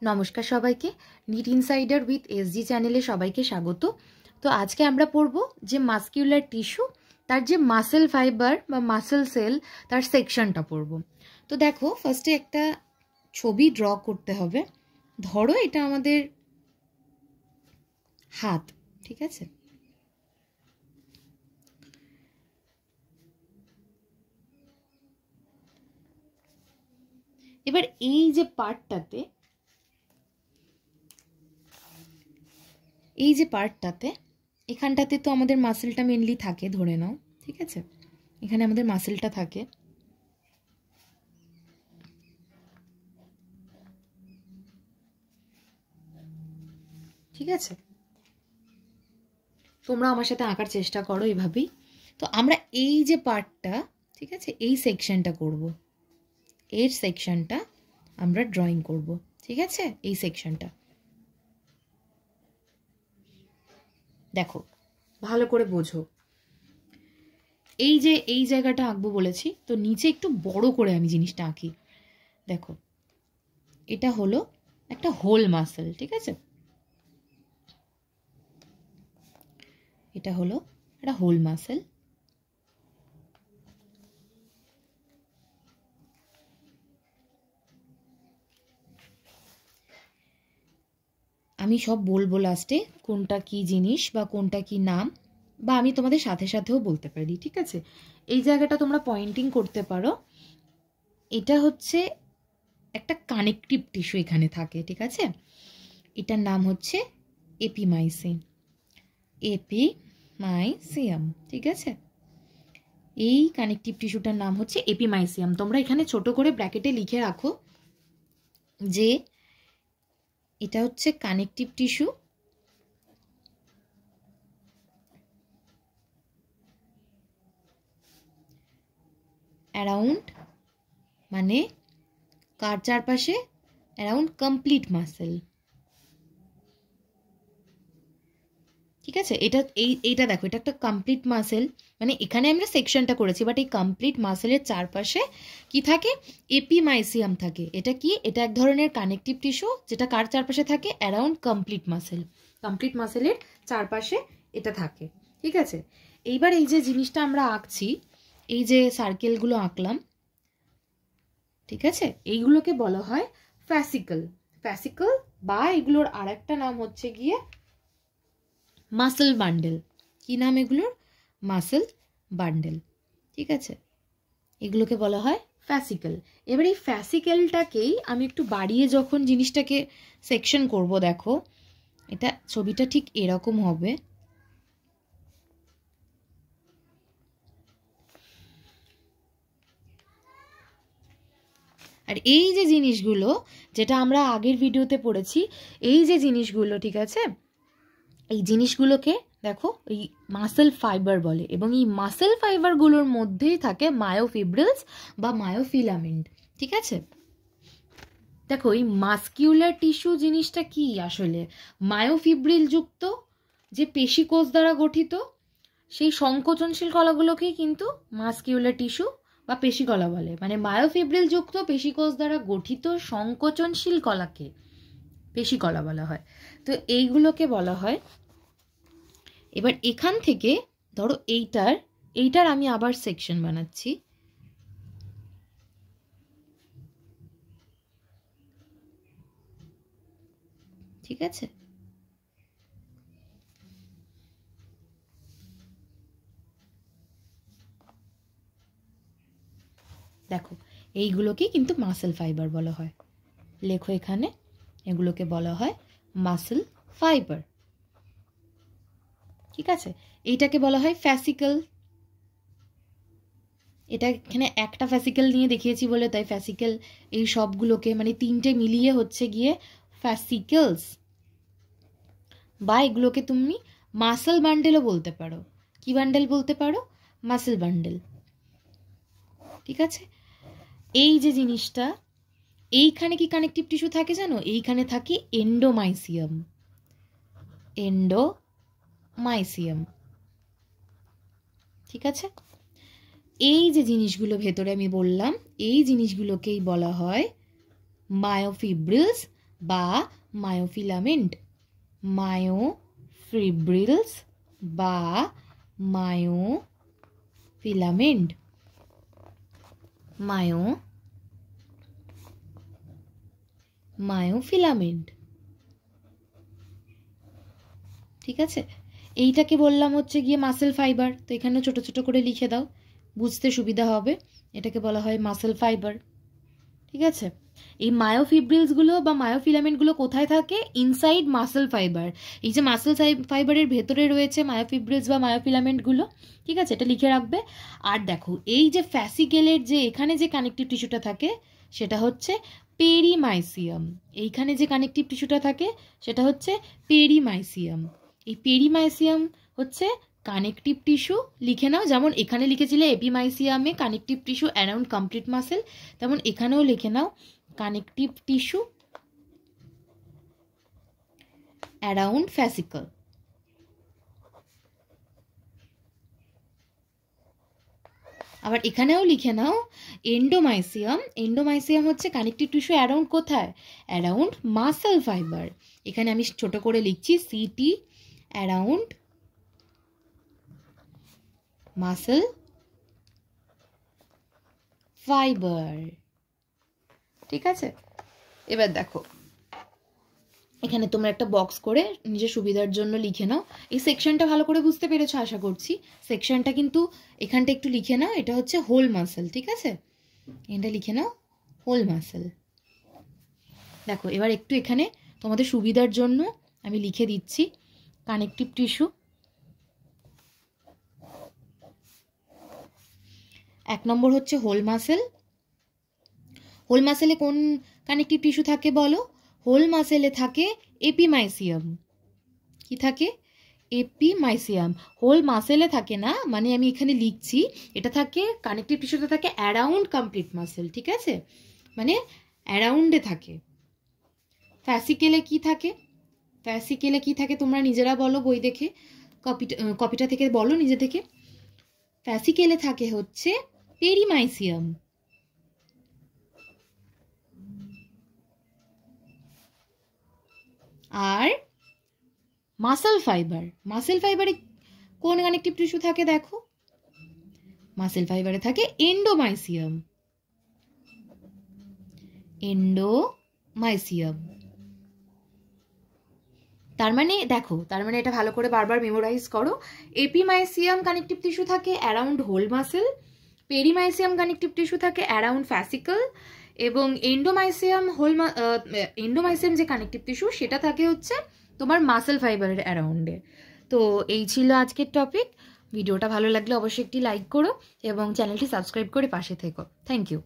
নমস্কার সবাইকে, NEET insider with SG চ্যানেলে সবাইকে স্বাগত। তো আজকে আমরা পড়ব যে মাসকিউলার টিস্যু, তার যে মাসেল ফাইবার বা মাসেল সেল, তার সেকশনটা পড়ব। তো দেখো, ফার্স্টে একটা ছবি ড্র করতে হবে। ধরো এটা আমাদের হাত, ঠিক আছে? এবার এই যে পার্টটাতে এখানটাতে তো আমাদের মাসেলটা মেনলি থাকে, ধরে নাও, ঠিক আছে? এখানে আমাদের মাসেলটা থাকে। ঠিক আছে, তোমরা আমার সাথে আঁকার চেষ্টা করো এইভাবেই। তো আমরা এই যে পার্টটা, ঠিক আছে, এই সেকশনটা করব, এর সেকশনটা আমরা ড্রয়িং করব, ঠিক আছে? এই সেকশনটা দেখো, ভালো করে বোঝো। এই যে এই জায়গাটা আঁকবো বলেছি, তো নিচে একটু বড় করে আমি জিনিসটা আঁকি। দেখো, এটা হলো একটা হোল মাসেল, ঠিক আছে? এটা হলো একটা হোল মাসেল। আমি সব বলবো লাস্টে কোনটা কি জিনিস বা কোনটা কি নাম, বা আমি তোমাদের সাথে সাথেও বলতে পারি, ঠিক আছে? এই জায়গাটা তোমরা পয়েন্টিং করতে পারো। এটা হচ্ছে একটা কানেকটিভ টিস্যু এখানে থাকে, ঠিক আছে? এটার নাম হচ্ছে এপিমাইসিয়াম, ঠিক আছে? এই কানেকটিভ টিস্যুটার নাম হচ্ছে এপিমাইসিয়াম। তোমরা এখানে ছোট করে ব্র্যাকেটে লিখে রাখো যে এটা হচ্ছে কানেকটিভ টিস্যু, অ্যারাউন্ড মানে কার চারপাশে? অ্যারাউন্ড কমপ্লিট মাসেল, ঠিক আছে? এইটা দেখো, এটা একটা কমপ্লিট মাসেল, মানে এখানে আমরা সেকশনটা করেছি, বাট এই কমপ্লিট মাসেলের চারপাশে কি থাকে? এপিমাইসিয়াম থাকে। এটা কি? এটা এক ধরনের কানেকটিভ টিস্যু, যেটা কার চারপাশে থাকে? Around complete muscle. কমপ্লিট মাসেলের চারপাশে এটা থাকে, ঠিক আছে? এইবার এই যে জিনিসটা আমরা আঁকছি, এই যে সার্কেলগুলো আঁকলাম, ঠিক আছে, এইগুলোকে বলা হয় ফ্যাসিকল। ফ্যাসিকল বা এগুলোর আর একটা নাম হচ্ছে গিয়ে মাসেল বান্ডেল। কি নাম এগুলোর? মাসেল বান্ডেল, ঠিক আছে? এগুলোকে বলা হয় ফ্যাসিকল। এবার এই ফ্যাসিকলটাকেই আমি একটু বাড়িয়ে যখন জিনিসটাকে সেকশন করব, দেখো এটা ছবিটা ঠিক এরকম হবে। আর এই যে জিনিসগুলো, যেটা আমরা আগের ভিডিওতে পড়েছি, এই যে জিনিসগুলো, ঠিক আছে, এই জিনিসগুলোকে দেখো এই মাসেল ফাইবার বলে, এবং এই মাসেল ফাইবারগুলোর মধ্যেই থাকে মায়োফিব্রিলস বা মায়োফিলামেন্ট, ঠিক আছে? দেখো, এই মাসকিউলার টিস্যু জিনিসটা কি আসলে? মায়োফিব্রিল যুক্ত যে পেশিকোষ দ্বারা গঠিত সেই সংকোচনশীল কলাগুলোকেই কিন্তু মাসকিউলার টিস্যু বা পেশিকলা বলে। মানে মায়োফিব্রিল যুক্ত পেশিকোষ দ্বারা গঠিত সংকোচনশীল কলাকে পেশিকলা বলা হয়। তো এইগুলোকে বলা হয়। এবার এখান থেকে ধরো এইটার আমি আবার সেকশন বানাচ্ছি, ঠিক আছে? দেখো, এইগুলোকে কিন্তু মাসেল ফাইবার বলা হয়। লেখো এখানে, এগুলোকে বলা হয় মাসেল ফাইবার, ঠিক আছে? এইটাকে বলা হয় ফ্যাসিকল। এটা এখানে একটা ফ্যাসিকল নিয়ে দেখিয়েছি বলে তাই ফ্যাসিকল, এই সবগুলোকে মানে তিনটে মিলিয়ে হচ্ছে গিয়ে ফ্যাসিকলস। বা এগুলোকে তুমি মাসেল বান্ডেলও বলতে পারো। কি বান্ডেল বলতে পারো? মাসেল বান্ডেল, ঠিক আছে? এই যে জিনিসটা, এইখানে কি কানেকটিভ টিস্যু থাকে জানো? এইখানে থাকে এন্ডোমাইসিয়াম। এন্ডোমাইসিয়াম, ঠিক আছে? এই যে জিনিসগুলো ভেতরে আমি বললাম, এই জিনিসগুলোকেই বলা হয় মায়োফিব্রিলস বা মায়োফিলামেন্ট, মায়োফিব্রিলস বা মায়োফিলামেন্ট, মায়োফিলামেন্ট। ঠিক আছে, এইটাকে বললাম হচ্ছে গিয়ে মাসেল ফাইবার। তো এখানে ছোট ছোট করে লিখে দাও, বুঝতে সুবিধা হবে। এটাকে বলা হয় মাসেল ফাইবার। ঠিক আছে, এই মায়োফিব্রিলসগুলো বা মায়োফিলামেন্টগুলো কোথায় থাকে? Inside muscle fibre. এই যে মাসেল ফাইবারের ভেতরে রয়েছে মায়োফিব্রিলস বা মায়োফিলামেন্টগুলো। ঠিক আছে, এটা লিখে রাখবে। আর দেখো, এই যে ফ্যাসিকেলের যে এখানে যে কানেকটিভ টিস্যুটা থাকে সেটা হচ্ছে পেরিমাইসিয়াম। এইখানে যে কানেকটিভ টিস্যুটা থাকে সেটা হচ্ছে পেরিমাইসিয়াম। এই পেরিমাইসিয়াম হচ্ছে কানেকটিভ টিস্যু। লিখে নাও, যেমন এখানে লিখেছিলে এপিমাইসিয়ামে connective tissue around complete muscle, তেমন এখানেও লিখে নাও কানেকটিভ টিস্যু অ্যারাউন্ড ফ্যাসিকল। আবার এখানেও লিখে নাও এন্ডোমাইসিয়াম। এন্ডোমাইসিয়াম হচ্ছে কানেকটিভ টিস্যু অ্যারাউন্ড কোথায়? Around muscle fibre. এখানে আমি ছোট করে লিখছি সিটি, অ্যারাউন্ড মাসেল ফাইবার। ঠিক আছে, এবার দেখো এখানে তোমরা একটা বক্স করে নিজের সুবিধার জন্য লিখে নাও। এই সেকশনটা ভালো করে বুঝতে পেরেছো আশা করছি। সেকশনটা কিন্তু এখানটা একটু লিখে নাও, এটা হচ্ছে হোল মাসেল। ঠিক আছে, এটা লিখে নাও হোল মাসেল। দেখো এবার একটু এখানে তোমাদের সুবিধার জন্য আমি লিখে দিচ্ছি কানেকটিভ টিস্যু। 1 নম্বর হচ্ছে হোল মাসেল। হোল মাসেলে কোন কানেকটিভ টিস্যু থাকে বলো? হোল মাসেলে থাকে এপিমাইসিয়াম। কি থাকে? এপিমাইসিয়াম। হোল মাসেলে থাকে না, মানে আমি এখানে লিখছি এটা থাকে, কানেকটিভ টিস্যুতে থাকে অ্যারাউন্ড কমপ্লিট মাসেল। ঠিক আছে, মানে অ্যারাউন্ডে থাকে। ফ্যাসিকেলে কি থাকে? ফ্যাসিকেলে কি থাকে তোমরা নিজেরা বলো, বই দেখে, কপিটা থেকে বলো নিজে থেকে। ফ্যাসিকেলে থাকে হচ্ছে পেরিমাইসিয়াম। আর মাসেল ফাইবার, মাসেল ফাইবারে কোন কানেকটিভ টিস্যু থাকে দেখো? মাসেল ফাইবারে থাকে এন্ডোমাইসিয়াম। এন্ডোমাইসিয়াম। তার মানে দেখো, তার মানে এটা ভালো করে বারবার মেমোরাইজ করো। এপিমাইসিয়াম কানেকটিভ টিস্যু থাকে around whole muscle, perimysium connective tissue থাকে অ্যারাউন্ড ফ্যাসিকল, এবং এন্ডোমাইসিয়াম যে কানেকটিভ টিস্যু সেটা থাকে হচ্ছে তোমার মাসেল ফাইবারের অ্যারাউন্ডে। তো এই ছিল আজকের টপিক। ভিডিওটা ভালো লাগলে অবশ্যই একটি লাইক করো এবং চ্যানেলটি সাবস্ক্রাইব করে পাশে থেকো। Thank you.